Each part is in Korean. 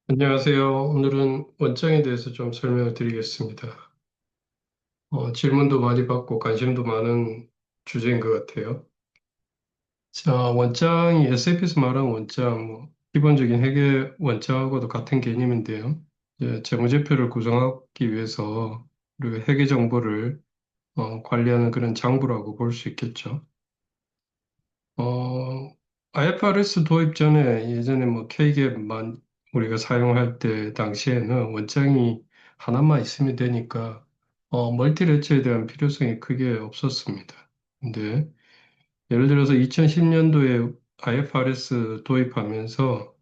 안녕하세요. 오늘은 원장에 대해서 좀 설명을 드리겠습니다. 질문도 많이 받고 관심도 많은 주제인 것 같아요. 자, 원장이 SAP에서 말하는 원장, 기본적인 회계 원장하고도 같은 개념인데요. 이제 재무제표를 구성하기 위해서 우리가 회계 정보를 관리하는 그런 장부라고 볼 수 있겠죠. IFRS 도입 전에 예전에 K갭만 우리가 사용할 때 당시에는 원장이 하나만 있으면 되니까 멀티레처에 대한 필요성이 크게 없었습니다. 근데 예를 들어서 2010년도에 IFRS 도입하면서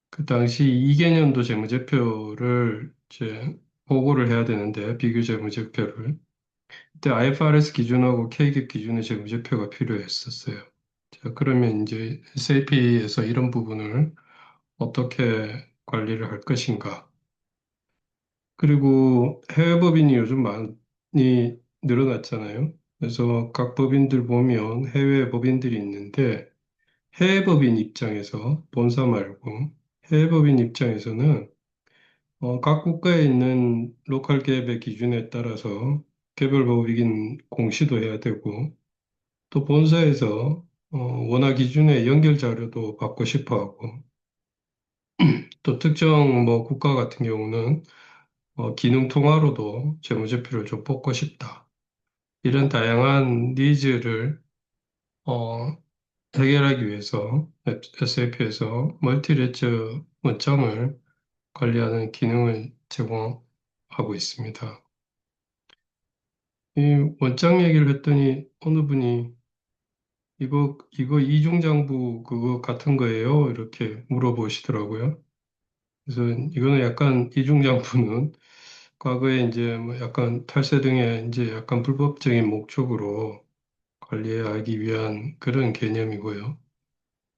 그 당시 2개년도 재무제표를 이제 보고를 해야 되는데 비교 재무제표를 그때 IFRS 기준하고 K갭 기준의 재무제표가 필요했었어요. 자, 그러면 이제 SAP에서 이런 부분을 어떻게 관리를 할 것인가? 그리고 해외 법인이 요즘 많이 늘어났잖아요. 그래서 각 법인들 보면 해외 법인들이 있는데 해외 법인 입장에서 본사 말고 해외 법인 입장에서는 각 국가에 있는 로컬 갭의 기준에 따라서 개별 법인 공시도 해야 되고 또 본사에서 원화 기준의 연결 자료도 받고 싶어 하고 또 특정 국가 같은 경우는 기능 통화로도 재무제표를 좀 뽑고 싶다. 이런 다양한 니즈를 어, 해결하기 위해서 SAP에서 멀티레저 원장을 관리하는 기능을 제공하고 있습니다. 이 원장 얘기를 했더니 어느 분이 이거 이중장부 그거 같은 거예요? 이렇게 물어보시더라고요. 그래서 이거는 약간 이중장부는 과거에 이제 약간 탈세 등의 이제 약간 불법적인 목적으로 관리하기 위한 그런 개념이고요.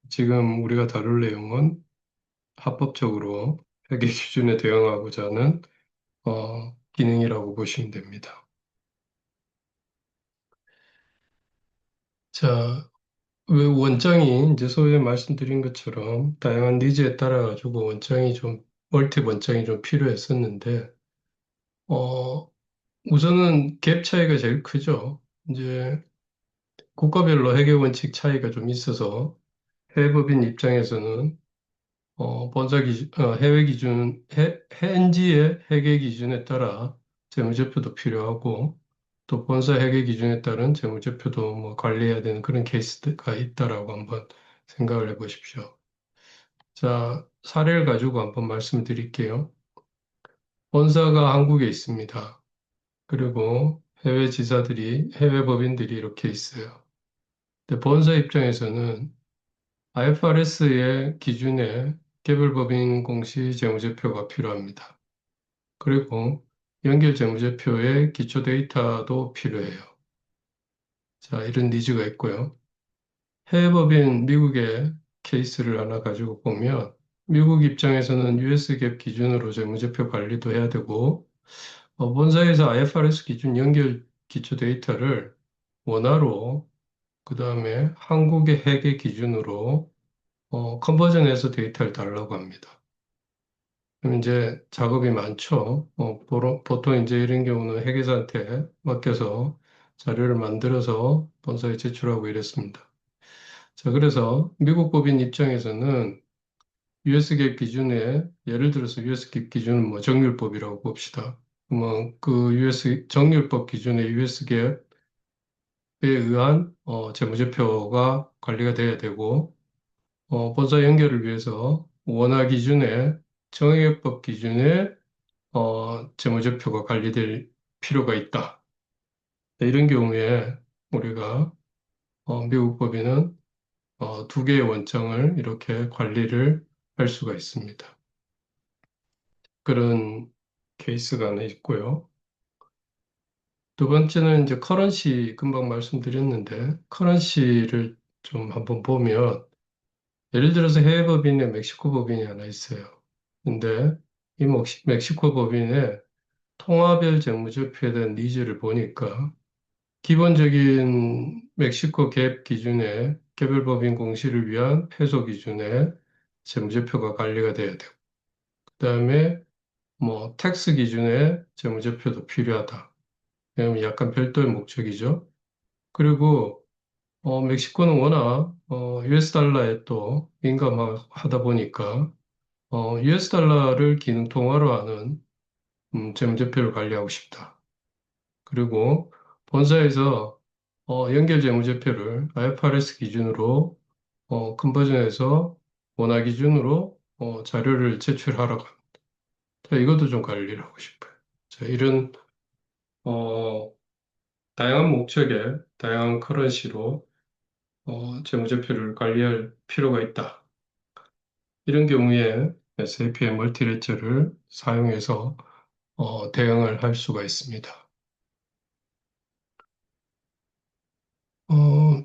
지금 우리가 다룰 내용은 합법적으로 회계 기준에 대응하고자 하는 기능이라고 보시면 됩니다. 자, 왜 원장이 이제 소위에 말씀드린 것처럼 다양한 니즈에 따라 가지고 원장이 좀 멀티 원장이 좀 필요했었는데 어, 우선은 갭 차이가 제일 크죠. 이제 국가별로 회계 원칙 차이가 좀 있어서 해외법인 입장에서는 본사 기준, 해외 기준, 현지의 회계 기준에 따라 재무제표도 필요하고 또 본사 회계 기준에 따른 재무제표도 관리해야 되는 그런 케이스가 있다라고 한번 생각을 해보십시오. 자, 사례를 가지고 한번 말씀드릴게요. 본사가 한국에 있습니다. 그리고 해외 지사들이, 해외 법인들이 이렇게 있어요. 근데 본사 입장에서는 IFRS의 기준에 개별법인 공시 재무제표가 필요합니다. 그리고 연결 재무제표의 기초 데이터도 필요해요. 자, 이런 니즈가 있고요. 해외법인 미국의 케이스를 하나 가지고 보면 미국 입장에서는 US 갭 기준으로 재무제표 관리도 해야 되고 본사에서 IFRS 기준 연결 기초 데이터를 원화로 그다음에 한국의 회계 기준으로 컨버전해서 데이터를 달라고 합니다. 그럼 이제 작업이 많죠. 보통 이제 이런 경우는 회계사한테 맡겨서 자료를 만들어서 본사에 제출하고 이랬습니다. 자, 그래서 미국 법인 입장에서는 US 갭 기준에 예를 들어서 US 갭 기준은 정률법이라고 봅시다. 그 US 정률법 기준의 US 갭에 의한 재무제표가 관리가 돼야 되고 본사 연결을 위해서 원화 기준의 정액법 기준의 재무제표가 관리될 필요가 있다. 이런 경우에 우리가 미국 법인은 두 개의 원장을 이렇게 관리를 할 수가 있습니다. 그런 케이스가 하나 있고요. 두 번째는 이제 커런시 금방 말씀드렸는데 커런시를 좀 한번 보면 예를 들어서 해외 법인에 멕시코 법인이 하나 있어요. 근데 이 멕시코 법인의 통화별 재무제표에 대한 니즈를 보니까 기본적인 멕시코 갭 기준의 개별법인 공시를 위한 페소 기준의 재무제표가 관리가 돼야 되고 그다음에 뭐 텍스 기준의 재무제표도 필요하다. 왜냐하면 약간 별도의 목적이죠. 그리고 멕시코는 워낙 US 달러에 또 민감하다 보니까 US 달러를 기능통화로 하는 재무제표를 관리하고 싶다. 그리고 본사에서 연결 재무제표를 IFRS 기준으로 큰 버전에서 원화 기준으로 자료를 제출하라고 합니다. 자, 이것도 좀 관리를 하고 싶어요. 자, 이런 어, 다양한 목적의 다양한 커런시로 재무제표를 관리할 필요가 있다. 이런 경우에 SAP의 멀티레저를 사용해서 대응을 할 수가 있습니다. 어,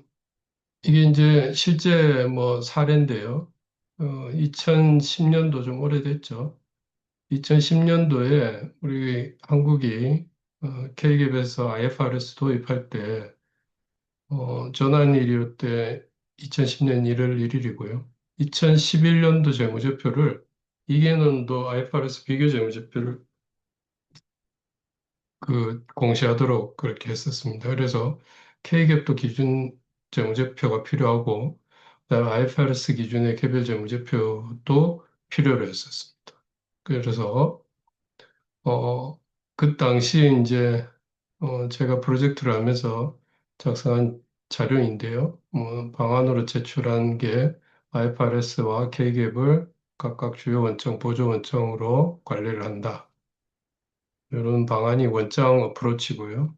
이게 이제 실제 뭐 사례인데요. 2010년도 좀 오래됐죠. 2010년도에 우리 한국이 K기업에서 IFRS 도입할 때 전환일이 때 2010년 1월 1일이고요. 2011년도 재무제표를 이개년도 IFRS 비교 재무제표를 공시하도록 그렇게 했었습니다. 그래서 K기업도 기준 재무제표가 필요하고 그다음에 IFRS 기준의 개별 재무제표도 필요로 했었습니다. 그래서 어, 그 당시 이제 제가 프로젝트를 하면서 작성한 자료인데요. 방안으로 제출한 게 IFRS와 K갭을 각각 주요 원점, 보조 원점으로 관리를 한다. 이런 방안이 원장 어프로치고요.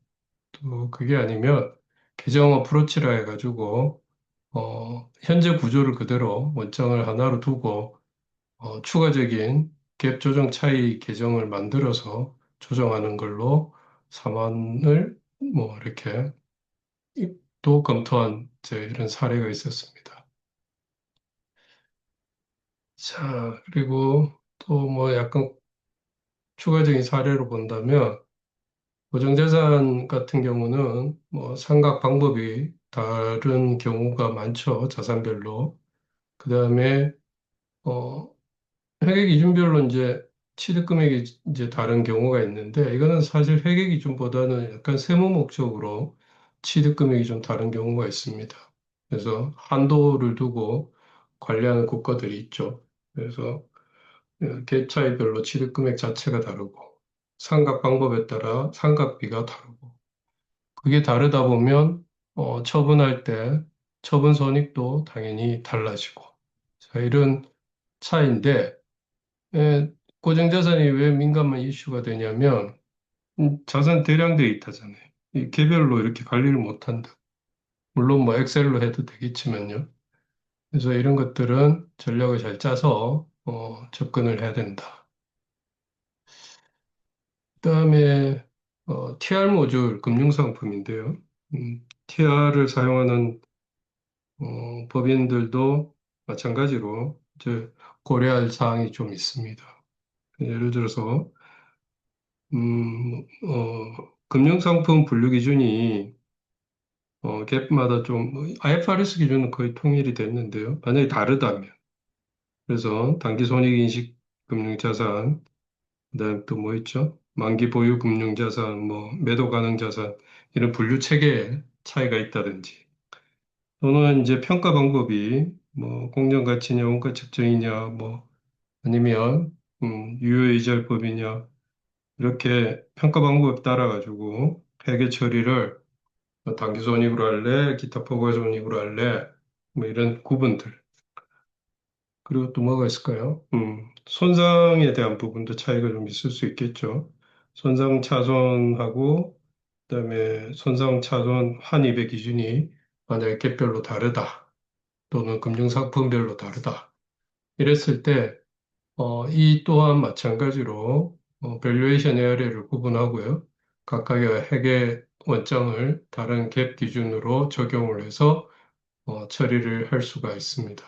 또 그게 아니면 계정 어프로치라 해가지고 현재 구조를 그대로 원장을 하나로 두고 추가적인 갭 조정 차이 계정을 만들어서 조정하는 걸로 삼안을 뭐 이렇게 또 검토한 이런 사례가 있었습니다. 자, 그리고 또 뭐 약간 추가적인 사례로 본다면 고정자산 같은 경우는 뭐 상각 방법이 다른 경우가 많죠. 자산별로. 그다음에 어, 회계 기준별로 이제 취득 금액이 이제 다른 경우가 있는데 이거는 사실 회계 기준보다는 약간 세무 목적으로 취득 금액이 좀 다른 경우가 있습니다. 그래서 한도를 두고 관리하는 국가들이 있죠. 그래서 갭 차이별로 취득 금액 자체가 다르고 상각 방법에 따라 상각비가 다르고 그게 다르다 보면 처분할 때 처분 손익도 당연히 달라지고 자, 이런 차이인데 고정자산이 왜 민감한 이슈가 되냐면 자산 대량 데이터잖아요. 이 개별로 이렇게 관리를 못한다. 물론 뭐 엑셀로 해도 되겠지만요. 그래서 이런 것들은 전략을 잘 짜서 접근을 해야 된다. 그다음에 TR 모듈 금융상품인데요. TR을 사용하는 법인들도 마찬가지로 이제 고려할 사항이 좀 있습니다. 예를 들어서 금융상품 분류 기준이 갭마다 좀 IFRS 기준은 거의 통일이 됐는데요. 만약에 다르다면 그래서 단기 손익인식 금융자산 그다음 또 뭐 있죠? 만기 보유 금융자산, 뭐 매도 가능 자산 이런 분류 체계에 차이가 있다든지 또는 이제 평가 방법이 뭐 공정가치냐 원가 측정이냐 뭐 아니면 유효이절법이냐 이렇게 평가 방법에 따라 가지고 회계 처리를 단기 손익으로 할래, 기타 포괄 손익으로 할래, 뭐 이런 구분들. 그리고 또 뭐가 있을까요? 손상에 대한 부분도 차이가 좀 있을 수 있겠죠. 손상 차손하고 그다음에 손상 차손 환입의 기준이 만약에 갭별로 다르다 또는 금융상품별로 다르다 이랬을 때 이 또한 마찬가지로 밸류에이션 에어리를 구분하고요. 각각의 회계 원점을 다른 갭 기준으로 적용을 해서 처리를 할 수가 있습니다.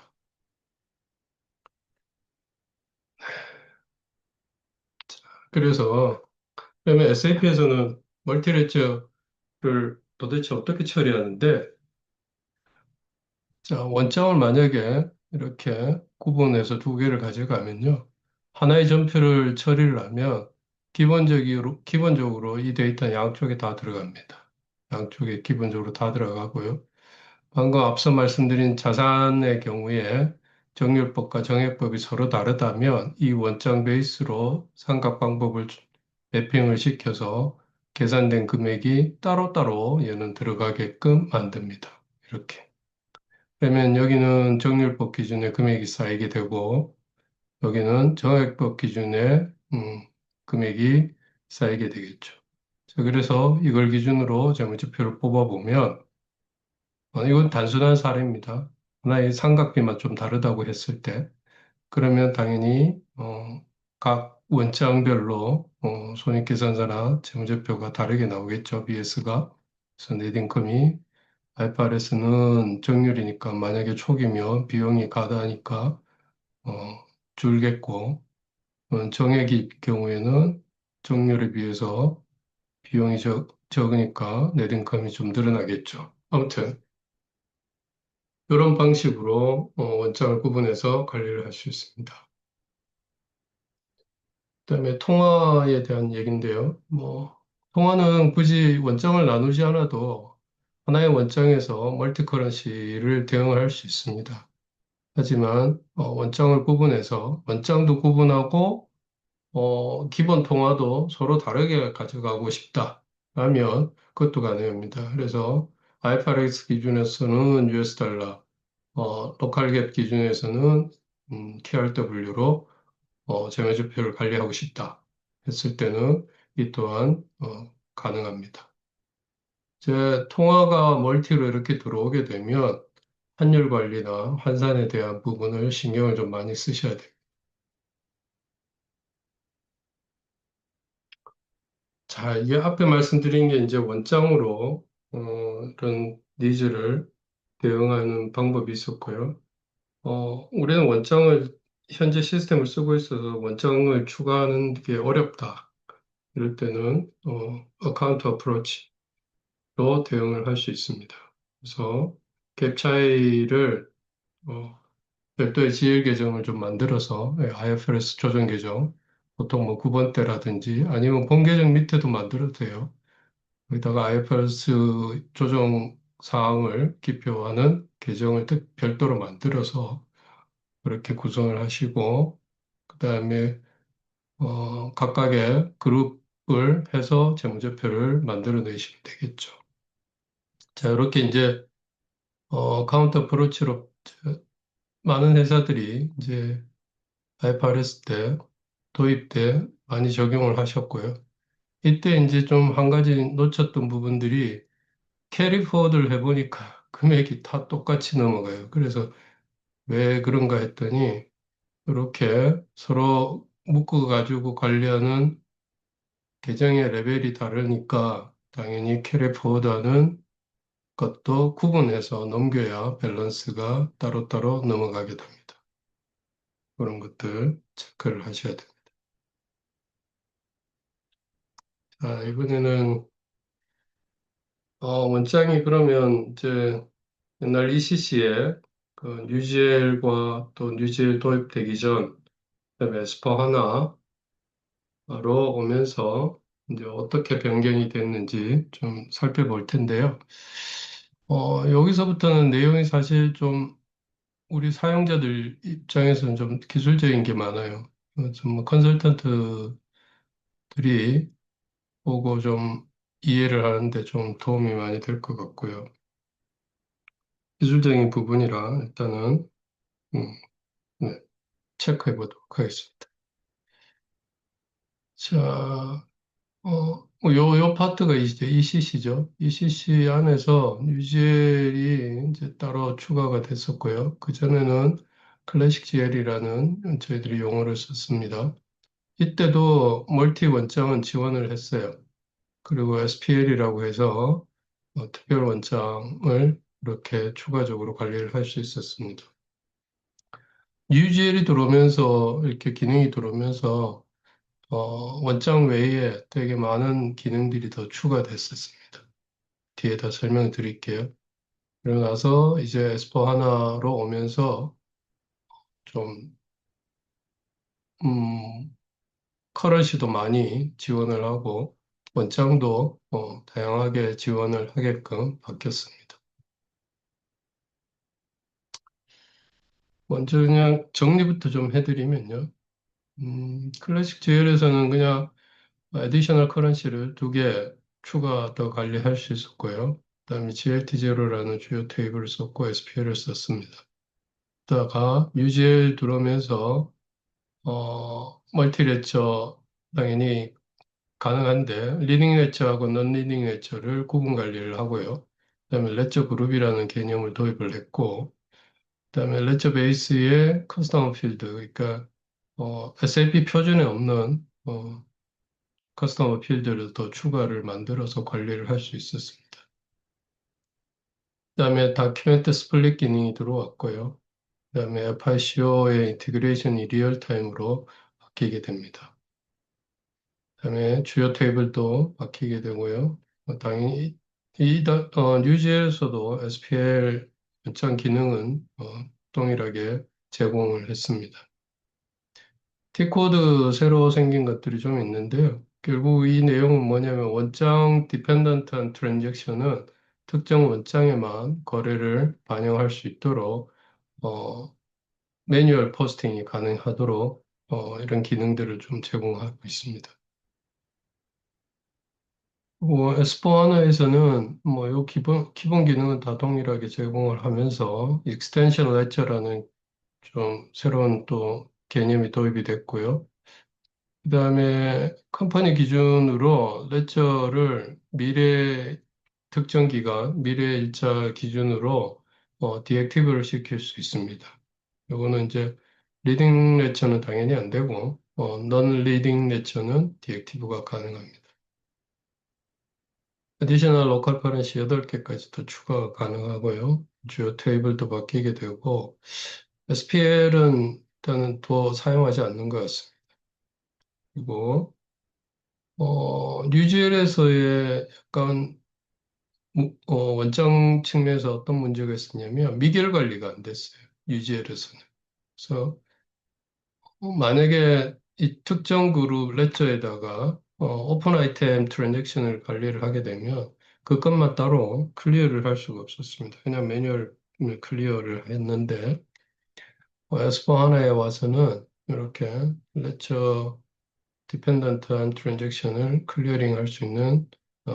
그래서 그러면 SAP에서는 멀티레저를 도대체 어떻게 처리하는데 자, 원점을 만약에 이렇게 구분해서 두 개를 가져가면요. 하나의 점표를 처리를 하면 기본적으로 이 데이터는 양쪽에 다 들어갑니다. 양쪽에 기본적으로 다 들어가고요. 방금 앞서 말씀드린 자산의 경우에 정률법과 정액법이 서로 다르다면 이 원장 베이스로 삼각 방법을 매핑을 시켜서 계산된 금액이 따로따로 얘는 들어가게끔 만듭니다. 이렇게. 그러면 여기는 정률법 기준의 금액이 쌓이게 되고 여기는 정액법 기준의 금액이 쌓이게 되겠죠. 자, 그래서 이걸 기준으로 재무제표를 뽑아보면 이건 단순한 사례입니다. 하나의 삼각비만 좀 다르다고 했을 때 그러면 당연히 각 원장별로 손익계산서나 재무제표가 다르게 나오겠죠. BS가. 그래서 넷인컴이 IFRS는 정률이니까 만약에 초기면 비용이 가다니까 어, 줄겠고 정액일 경우에는 정률에 비해서 비용이 적으니까 넷인컴이 좀 늘어나겠죠. 아무튼 이런 방식으로 원장을 구분해서 관리를 할 수 있습니다. 그다음에 통화에 대한 얘기인데요. 통화는 굳이 원장을 나누지 않아도 하나의 원장에서 멀티커런시를 대응을 할 수 있습니다. 하지만 원장을 구분해서 원장도 구분하고 기본 통화도 서로 다르게 가져가고 싶다. 라면 그것도 가능합니다. 그래서 IFRS 기준에서는 US 달러, 로컬 갭 기준에서는 TRW로 재무제표를 관리하고 싶다 했을 때는 이 또한 가능합니다. 제 통화가 멀티로 이렇게 들어오게 되면 환율 관리나 환산에 대한 부분을 신경을 좀 많이 쓰셔야 돼요. 자, 이게 앞에 말씀드린 게 이제 원장으로 이런 니즈를 대응하는 방법이 있었고요. 우리는 원장을 현재 시스템을 쓰고 있어서 원장을 추가하는 게 어렵다. 이럴 때는 어카운트 어프로치로 대응을 할 수 있습니다. 그래서 갭 차이를 별도의 GL 계정을 좀 만들어서 IFRS 조정 계정 보통 뭐 9번대라든지 아니면 본 계정 밑에도 만들어도 돼요. 거기다가 IFRS 조정 사항을 기표하는 계정을 별도로 만들어서 그렇게 구성을 하시고 그다음에 각각의 그룹을 해서 재무제표를 만들어 내시면 되겠죠. 자, 이렇게 이제 카운터 어프로치로 많은 회사들이 이제 IFRS 때 도입 때 많이 적용을 하셨고요. 이때 이제 좀 한 가지 놓쳤던 부분들이 캐리 포워드를 해보니까 금액이 다 똑같이 넘어가요. 그래서 왜 그런가 했더니 이렇게 서로 묶어가지고 관리하는 계정의 레벨이 다르니까 당연히 캐리 포워드하는 것도 구분해서 넘겨야 밸런스가 따로따로 넘어가게 됩니다. 그런 것들 체크를 하셔야 됩니다. 자, 이번에는 원장이 그러면 이제 옛날 ECC에 그 뉴젤과 또 뉴젤 도입되기 전 그다음에 에스퍼 하나로 오면서 이제 어떻게 변경이 됐는지 좀 살펴볼 텐데요. 여기서부터는 내용이 사실 좀 우리 사용자들 입장에서는 좀 기술적인 게 많아요. 좀뭐 컨설턴트들이 보고 좀 이해를 하는데 좀 도움이 많이 될 것 같고요. 기술적인 부분이라 일단은 음, 네, 체크해 보도록 하겠습니다. 자, 요 파트가 이제 ECC죠. ECC 안에서 뉴젤이 이제 따로 추가가 됐었고요. 그전에는 클래식 GL이라는 저희들이 용어를 썼습니다. 이때도 멀티 원장은 지원을 했어요. 그리고 SPL이라고 해서 특별 원장을 이렇게 추가적으로 관리를 할 수 있었습니다. UGL이 들어오면서 이렇게 기능이 들어오면서 원장 외에 되게 많은 기능들이 더 추가됐었습니다. 뒤에다 설명드릴게요. 그러고 나서 이제 에스포 하나로 오면서 좀 음, 커런시도 많이 지원을 하고 원장도 다양하게 지원을 하게끔 바뀌었습니다. 먼저 그냥 정리부터 좀 해드리면요. 클래식 JL에서는 그냥 에디셔널 커런시를 두 개 추가 더 관리할 수 있었고요. 그다음에 GLT0라는 주요 테이블을 썼고 SPL을 썼습니다. 다가 UGL 들어오면서 멀티 레처 당연히 가능한데 리딩 레처하고 넌 리딩 레처를 구분 관리를 하고요. 그다음에 레처 그룹이라는 개념을 도입을 했고, 그다음에 레처 베이스에 커스텀 필드, 그러니까 SAP 표준에 없는 커스텀 필드를 더 추가를 만들어서 관리를 할 수 있었습니다. 그다음에 다큐멘트 스플릿 기능이 들어왔고요. 그다음에 FICO의 인티그레이션이 리얼타임으로 바뀌게 됩니다. 그다음에 주요 테이블도 바뀌게 되고요. 당연히 뉴지에서도 SPL 연장 기능은 동일하게 제공을 했습니다. T코드 새로 생긴 것들이 좀 있는데요. 결국 이 내용은 뭐냐면 원장 디펜던트한 트랜잭션은 특정 원장에만 거래를 반영할 수 있도록 어, 매뉴얼 포스팅이 가능하도록 이런 기능들을 좀 제공하고 있습니다. 뭐 S4하나에서는 뭐 요 기본 기능은 다 동일하게 제공을 하면서 익스텐션 레저라는 좀 새로운 또 개념이 도입이 됐고요. 그다음에 컴퍼니 기준으로 레저를 미래 특정 기간, 미래 일자 기준으로 디액티브를 시킬 수 있습니다. 요거는 이제 리딩 레저는 당연히 안 되고 넌 리딩 레저는 디액티브가 가능합니다. 어디셔널 로컬 커런시 8개까지 더 추가가 가능하고요. 주요 테이블도 바뀌게 되고 SPL은 일단은 더 사용하지 않는 것 같습니다. 그리고 뉴질에서의 약간 원장 측면에서 어떤 문제가 있었냐면 미결 관리가 안 됐어요. 뉴질에서는. 그래서 만약에 이 특정 그룹 레저에다가 오픈 아이템 트랜잭션을 관리를 하게 되면 그것만 따로 클리어를 할 수가 없었습니다. 그냥 매뉴얼 클리어를 했는데 S4 하나에 와서는 이렇게 레저 디펜던트한 트랜잭션을 클리어링 할 수 있는 어,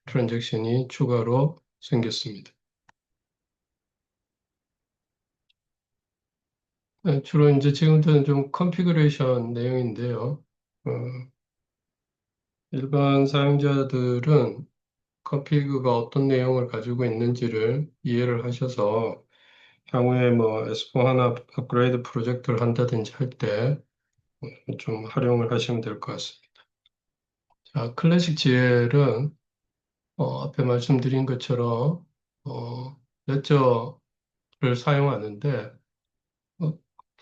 트랜잭션이 추가로 생겼습니다. 네, 주로 이제 지금부터는 좀 컨피그레이션 내용인데요. 어, 일반 사용자들은 컨피그가 어떤 내용을 가지고 있는지를 이해를 하셔서 향후에 뭐 S4 하나 업그레이드 프로젝트를 한다든지 할 때 좀 활용을 하시면 될 것 같습니다. 자, 클래식 GL은 앞에 말씀드린 것처럼 레저를 사용하는데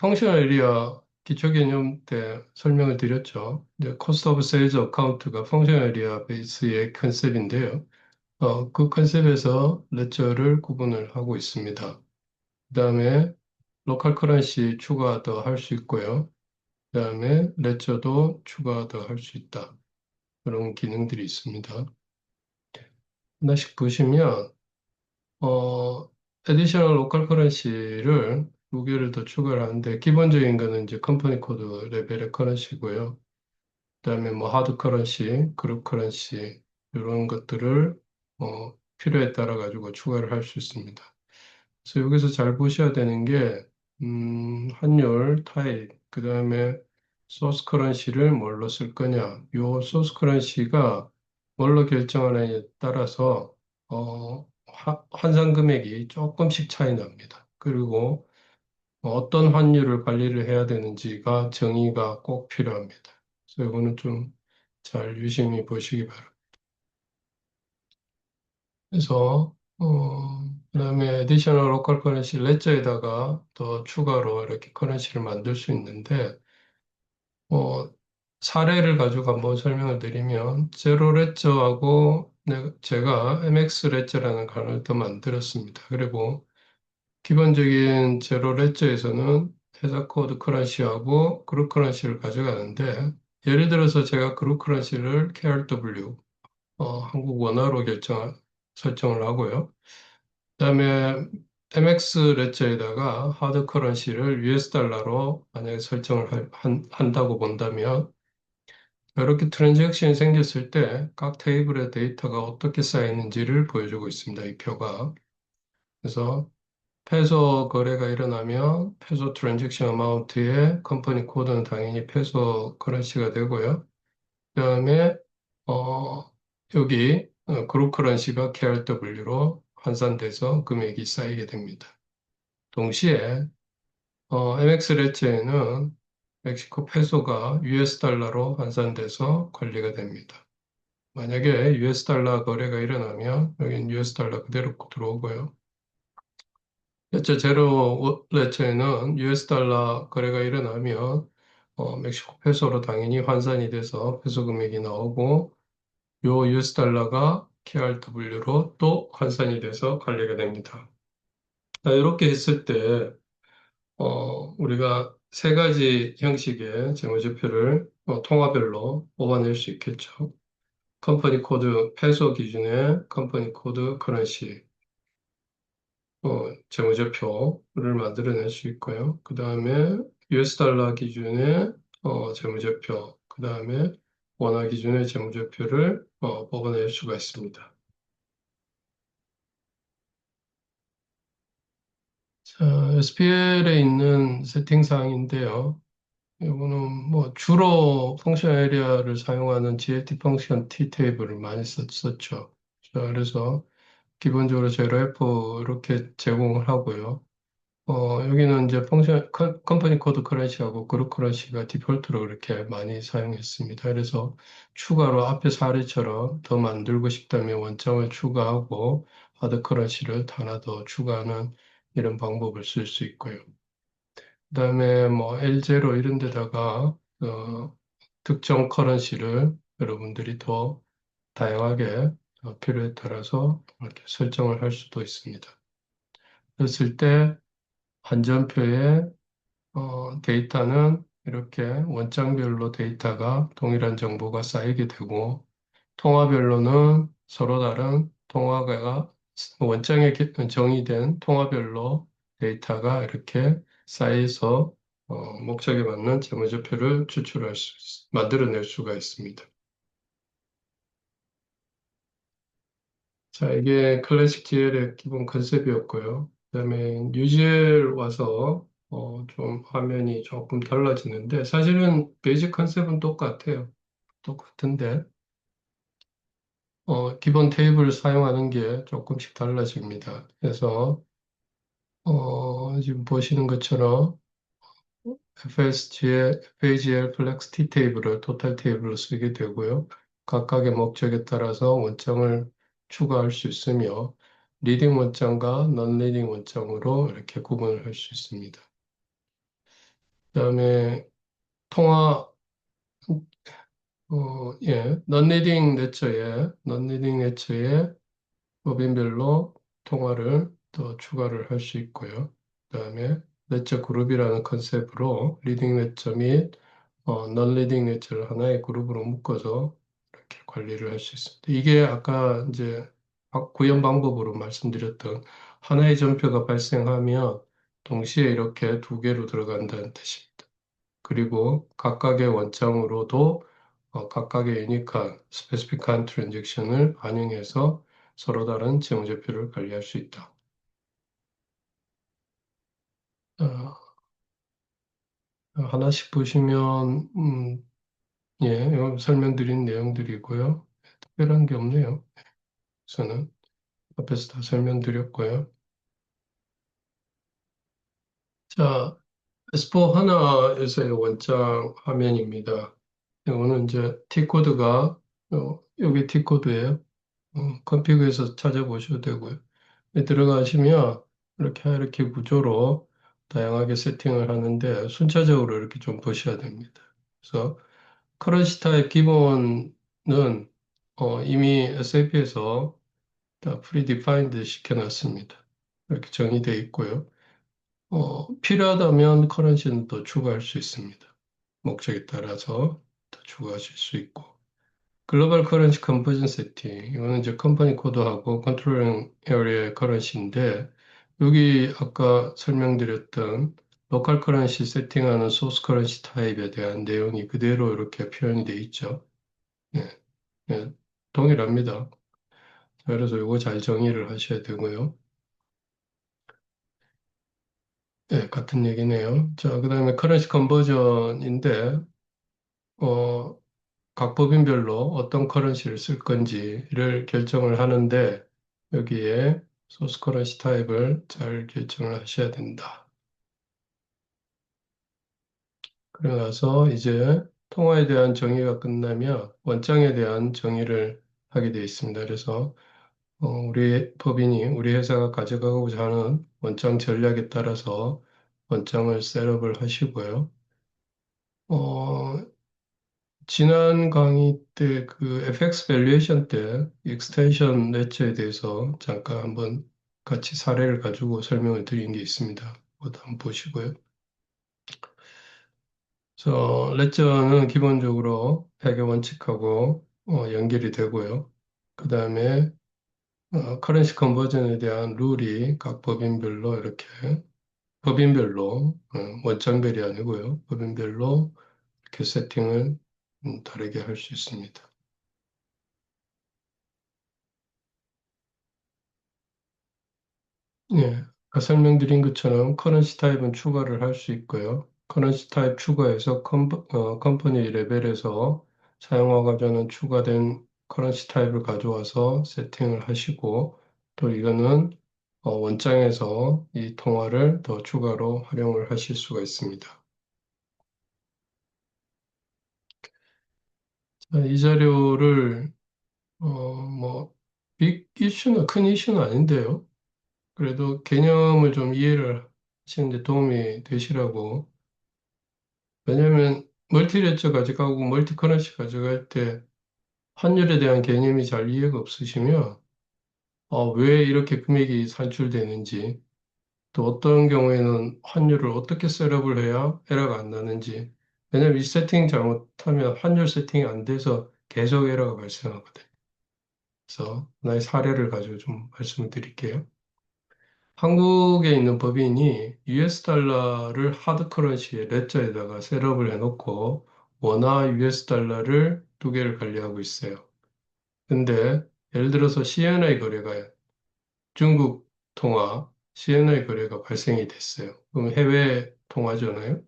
펑셔널 에리아 기초 개념 때 설명을 드렸죠. 이제 코스트 오브 세일즈 어카운트가 펑셔널 에리아 베이스의 컨셉인데요. 그 컨셉에서 레저를 구분을 하고 있습니다. 그다음에 로컬 커런시 추가 더 할 수 있고요. 그다음에 레저도 추가 더 할 수 있다. 그런 기능들이 있습니다. 하나씩 보시면 어, 에디셔널 로컬 커런시를 두 개를 더 추가를 하는데 기본적인 거는 이제 컴퍼니 코드 레벨의 커런시고요. 그다음에 뭐 하드 커런시, 그룹 커런시 이런 것들을 필요에 따라 가지고 추가를 할 수 있습니다. 그래서 여기서 잘 보셔야 되는 게 환율, 타입, 그다음에 소스 커런시를 뭘로 쓸 거냐. 요 소스 커런시가 뭘로 결정하느냐에 따라서 환산 금액이 조금씩 차이 납니다. 그리고 어떤 환율을 관리를 해야 되는지가 정의가 꼭 필요합니다. 그래서 이거는 좀 잘 유심히 보시기 바랍니다. 그래서 그다음에 에디셔널 로컬 커런시 레저에다가 더 추가로 이렇게 커런시를 만들 수 있는데 어, 사례를 가지고 한번 설명을 드리면 제로 레저하고 제가 MX 레저라는 걸 더 만들었습니다. 그리고 기본적인 제로 레저에서는 테자 코드 커런시하고 그룹 커런시를 가져가는데 예를 들어서 제가 그룹 커런시를 KRW 한국 원화로 설정을 하고요. 그다음에 MX 레저에다가 하드 커런시를 US 달러로 만약에 설정을 한다고 본다면 이렇게 트랜잭션이 생겼을 때 각 테이블의 데이터가 어떻게 쌓이는지를 보여주고 있습니다. 이 표가. 그래서 페소 거래가 일어나면 페소 트랜잭션 어마운트의 컴퍼니 코드는 당연히 페소 커런시가 되고요. 그다음에 어, 여기 그룹 커런시가 KRW로 환산돼서 금액이 쌓이게 됩니다. 동시에 MX 레츠에는 멕시코 페소가 US 달러로 환산돼서 관리가 됩니다. 만약에 US 달러 거래가 일어나면 여기는 US 달러 그대로 들어오고요. 레처 제로 레처에는 US 달러 거래가 일어나면 멕시코 페소로 당연히 환산이 돼서 페소 금액이 나오고 요 US 달러가 KRW로 또 환산이 돼서 관리가 됩니다. 자, 이렇게 했을 때 우리가 세 가지 형식의 재무제표를 통화별로 뽑아낼 수 있겠죠. 컴퍼니 코드 페소 기준의 컴퍼니 코드 커런시 재무제표를 만들어낼 수 있고요. 그 다음에 US 달러 기준의 재무제표, 그 다음에 원화 기준의 재무제표를 뽑아낼 수가 있습니다. 자, SPL에 있는 세팅 사항인데요. 이거는 뭐 주로 펑션 에리아를 사용하는 GLT 펑션 T 테이블을 많이 썼죠. 자, 그래서 기본적으로 제로F 이렇게 제공을 하고요. 여기는 이제 컴퍼니 코드 커런시하고 그룹 커런시가 디폴트로 그렇게 많이 사용했습니다. 그래서 추가로 앞에 사례처럼 더 만들고 싶다면 원장을 추가하고 하드 커런시를 하나 더 추가하는 이런 방법을 쓸 수 있고요. 그다음에 뭐 L0 이런 데다가 특정 커런시를 여러분들이 더 다양하게 필요에 따라서 이렇게 설정을 할 수도 있습니다. 그랬을 때 한전표에 데이터는 이렇게 원장별로 데이터가 동일한 정보가 쌓이게 되고 통화별로는 서로 다른 통화가 원장에 정의된 통화별로 데이터가 이렇게 쌓여서 목적에 맞는 재무제표를 만들어낼 수가 있습니다. 자, 이게 클래식 GL의 기본 컨셉이었고요. 그다음에 뉴젤 와서 좀 화면이 조금 달라지는데 사실은 베이직 컨셉은 똑같아요. 똑같은데 기본 테이블 사용하는 게 조금씩 달라집니다. 그래서 지금 보시는 것처럼 FSG의 FAGL 플렉스 T 테이블을 토탈 테이블로 쓰게 되고요. 각각의 목적에 따라서 원장을 추가할 수 있으며 리딩 원장과 넌 리딩 원장으로 이렇게 구분을 할 수 있습니다. 그다음에 통화 넌 리딩 네처에 법인별로 통화를 더 추가를 할 수 있고요. 그다음에 네처 그룹이라는 컨셉으로 리딩 네처 및 넌 리딩 네처를 하나의 그룹으로 묶어서 이렇게 관리를 할 수 있습니다. 이게 아까 이제 구현 방법으로 말씀드렸던 하나의 전표가 발생하면 동시에 이렇게 두 개로 들어간다는 뜻입니다. 그리고 각각의 원장으로도 각각의 유니크한 스페시픽한 트랜잭션을 반영해서 서로 다른 재무제표를 관리할 수 있다. 어, 하나씩 보시면 예, 여기 설명드린 내용들이고요. 특별한 게 없네요. 저는 앞에서 다 설명드렸고요. 자, S4 하나에서의 원장 화면입니다. 이거는 이제 T코드가 여기 T코드예요. 컴피그에서 찾아보셔도 되고요. 들어가시면 이렇게 하이라키 구조로 다양하게 세팅을 하는데 순차적으로 이렇게 좀 보셔야 됩니다. 그래서 커런시 타입 기본은 이미 SAP에서 다 프리디파인드 시켜놨습니다. 이렇게 정의되어 있고요. 필요하다면 커런시는 또 추가할 수 있습니다. 목적에 따라서 더 추가하실 수 있고. 글로벌 커런시 컨버전 세팅. 이거는 이제 컴퍼니 코드하고 컨트롤링 에어리어의 커런시인데, 여기 아까 설명드렸던 로컬 커런시 세팅하는 소스 커런시 타입에 대한 내용이 그대로 이렇게 표현이 돼 있죠. 예, 예, 동일합니다. 자, 그래서 이거 잘 정의를 하셔야 되고요. 예, 같은 얘기네요. 자, 그 다음에 커런시 컨버전인데, 어, 각 법인별로 어떤 커런시를 쓸 건지를 결정을 하는데, 여기에 소스 커런시 타입을 잘 결정을 하셔야 된다. 그러고 나서 이제 통화에 대한 정의가 끝나면 원장에 대한 정의를 하게 되어 있습니다. 그래서 우리 법인이 우리 회사가 가져가고자 하는 원장 전략에 따라서 원장을 셋업을 하시고요. 어, 지난 강의 때 그 FX 밸류에이션 때 익스텐션 레저에 대해서 잠깐 한번 같이 사례를 가지고 설명을 드린 게 있습니다. 그것도 한번 보시고요. 그래서 레저는 기본적으로 회계 원칙하고 연결이 되고요. 그 다음에 커런시 컨버전에 대한 룰이 각 법인별로 이렇게 법인별로 원장별이 아니고요. 법인별로 이렇게 세팅을 다르게 할 수 있습니다. 예, 아까 설명드린 것처럼 커런시 타입은 추가를 할 수 있고요. 커런시 타입 추가해서 컴퍼니 레벨에서 사용하고자 추가된 커런시 타입을 가져와서 세팅을 하시고 또 이거는 원장에서 이 통화를 더 추가로 활용을 하실 수가 있습니다. 자, 이 자료를 뭐 빅 이슈는 큰 이슈는 아닌데요. 그래도 개념을 좀 이해를 하시는데 도움이 되시라고. 왜냐하면 멀티레저 가져가고 멀티 커런시 가져갈 때 환율에 대한 개념이 잘 이해가 없으시면 왜 이렇게 금액이 산출되는지 또 어떤 경우에는 환율을 어떻게 셋업을 해야 에러가 안 나는지 왜냐하면 이 세팅 잘못하면 환율 세팅이 안 돼서 계속 에러가 발생하거든요. 그래서 하나의 사례를 가지고 좀 말씀을 드릴게요. 한국에 있는 법인이 US 달러를 하드 커런시의 레자에다가 셋업을 해놓고 원화 US 달러를 두 개를 관리하고 있어요. 근데 예를 들어서 CNI 거래가 중국 통화 CNI 거래가 발생이 됐어요. 그럼 해외 통화잖아요.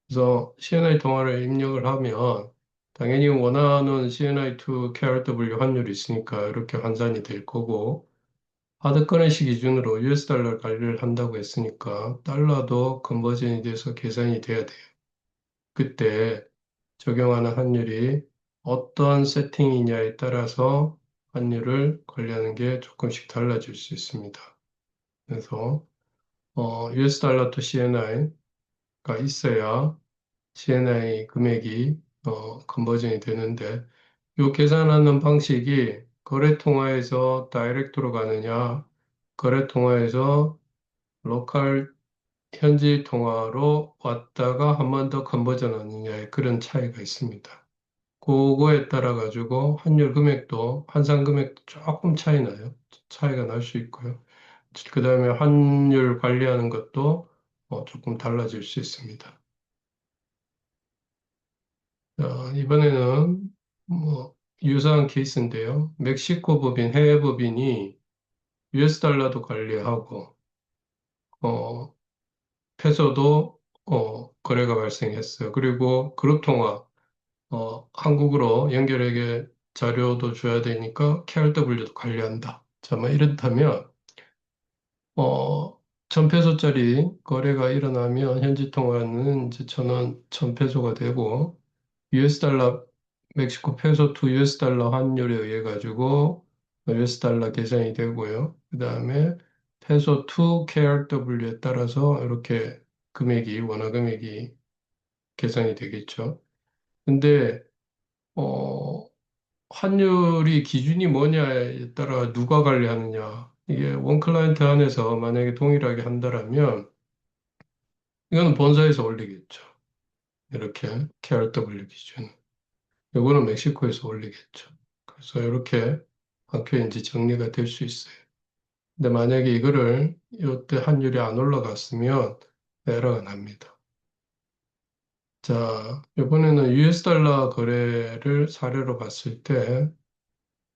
그래서 CNI 통화를 입력을 하면 당연히 원하는 CNI to KRW 환율이 있으니까 이렇게 환산이 될 거고 하드 커런시 기준으로 US 달러 관리를 한다고 했으니까 달러도 컨버전이 돼서 계산이 돼야 돼요. 그때 적용하는 환율이 어떤 세팅이냐에 따라서 환율을 관리하는 게 조금씩 달라질 수 있습니다. 그래서 US 달러 to CNI가 있어야 CNI 금액이 컨버전이 되는데 이 계산하는 방식이 거래 통화에서 다이렉트로 가느냐, 거래 통화에서 로컬 현지 통화로 왔다가 한 번 더 컨버전 하느냐의 그런 차이가 있습니다. 그거에 따라 가지고 환율 금액도 환산 금액도 조금 차이 나요. 차이가 날 수 있고요. 그 다음에 환율 관리하는 것도 조금 달라질 수 있습니다. 이번에는 뭐 유사한 케이스인데요. 멕시코 법인, 해외 법인이 US 달러도 관리하고 어, 페소도 거래가 발생했어요. 그리고 그룹 통화 한국으로 연결하게 자료도 줘야 되니까 KRW도 관리한다. 자, 뭐 이렇다면 어, 1000페소짜리 거래가 일어나면 현지 통화는 이제 1000페소가 되고 US 달러 멕시코 페소 투 US 달러 환율에 의해 가지고 US 달러 계산이 되고요. 그다음에 페소 투 KRW에 따라서 이렇게 금액이 원화 금액이 계산이 되겠죠. 근데 어, 환율이 기준이 뭐냐에 따라 누가 관리하느냐. 이게 원 클라이언트 안에서 만약에 동일하게 한다라면 이거는 본사에서 올리겠죠. 이렇게 KRW 기준. 이거는 멕시코에서 올리겠죠. 그래서 이렇게 학교인지 정리가 될 수 있어요. 근데 만약에 이거를 이때 환율이 안 올라갔으면 에러가 납니다. 자, 이번에는 US 달러 거래를 사례로 봤을 때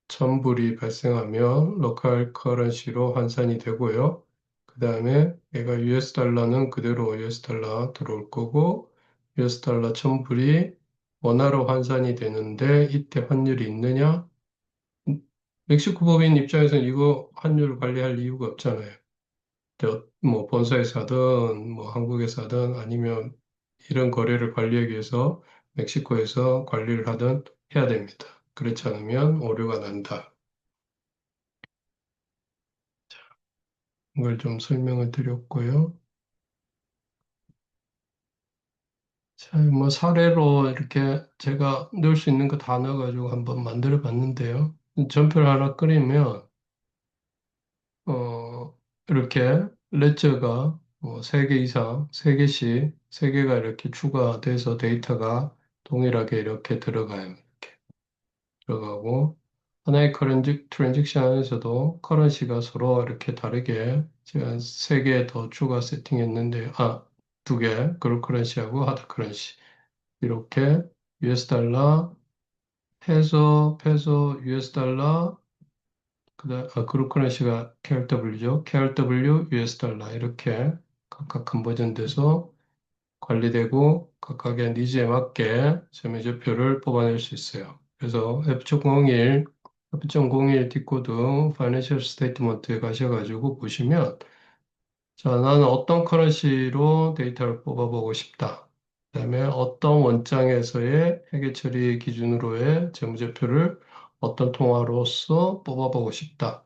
천불이 발생하면 로컬 커런시로 환산이 되고요. 그 다음에 얘가 US 달러는 그대로 US 달러 들어올 거고 US 달러 천불이 원화로 환산이 되는데 이때 환율이 있느냐? 멕시코 법인 입장에서는 이거 환율을 관리할 이유가 없잖아요. 뭐 본사에서 하든 뭐 한국에서 하든 아니면 이런 거래를 관리하기 위해서 멕시코에서 관리를 하든 해야 됩니다. 그렇지 않으면 오류가 난다. 이걸 좀 설명을 드렸고요. 자, 뭐 사례로 이렇게 제가 넣을 수 있는 거 다 넣어가지고 한번 만들어 봤는데요. 전표를 하나 끓이면 이렇게 레저가 3개 이상, 3개씩, 3개가 이렇게 추가돼서 데이터가 동일하게 이렇게 들어가요. 이렇게 들어가고 하나의 트랜잭션 안에서도 커런시가 서로 이렇게 다르게 제가 3개 더 추가 세팅했는데 2개, 그룹 커런시하고 하드 커런시 이렇게 US 달러, 페소, US 달러, 그룹 커런시가 KRW죠. KRW, US 달러 이렇게 각각 컨버전돼서 관리되고 각각의 니즈에 맞게 점유제표를 뽑아낼 수 있어요. 그래서 F.01 디코드 파이낸셜 스테이트먼트에 가셔가지고 보시면 자, 나는 어떤 커런시로 데이터를 뽑아보고 싶다. 그다음에 어떤 원장에서의 회계 처리 기준으로의 재무제표를 어떤 통화로서 뽑아보고 싶다.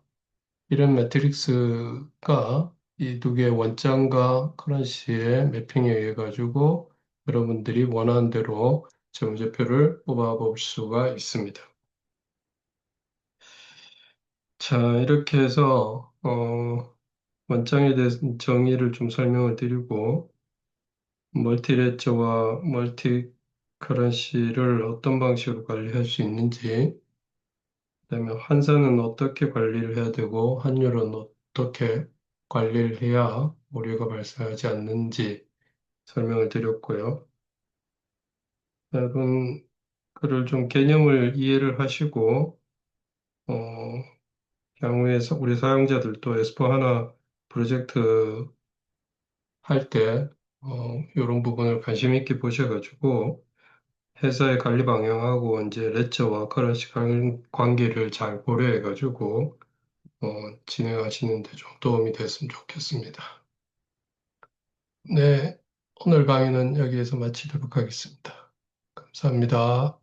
이런 매트릭스가 이 두 개의 원장과 커런시의 매핑에 의해 가지고 여러분들이 원하는 대로 재무제표를 뽑아볼 수가 있습니다. 자, 이렇게 해서 원장에 대해서 정의를 좀 설명을 드리고 멀티레저와 멀티 커런시를 어떤 방식으로 관리할 수 있는지, 그다음에 환산은 어떻게 관리를 해야 되고 환율은 어떻게 관리를 해야 오류가 발생하지 않는지 설명을 드렸고요. 여러분, 그를 좀 개념을 이해를 하시고, 어, 향후에 우리 사용자들도 에스포 하나 프로젝트 할 때, 이런 부분을 관심 있게 보셔가지고, 회사의 관리 방향하고 이제 레저와 커런시 관계를 잘 고려해가지고, 진행하시는 데 좀 도움이 됐으면 좋겠습니다. 네, 오늘 강의는 여기에서 마치도록 하겠습니다. 감사합니다.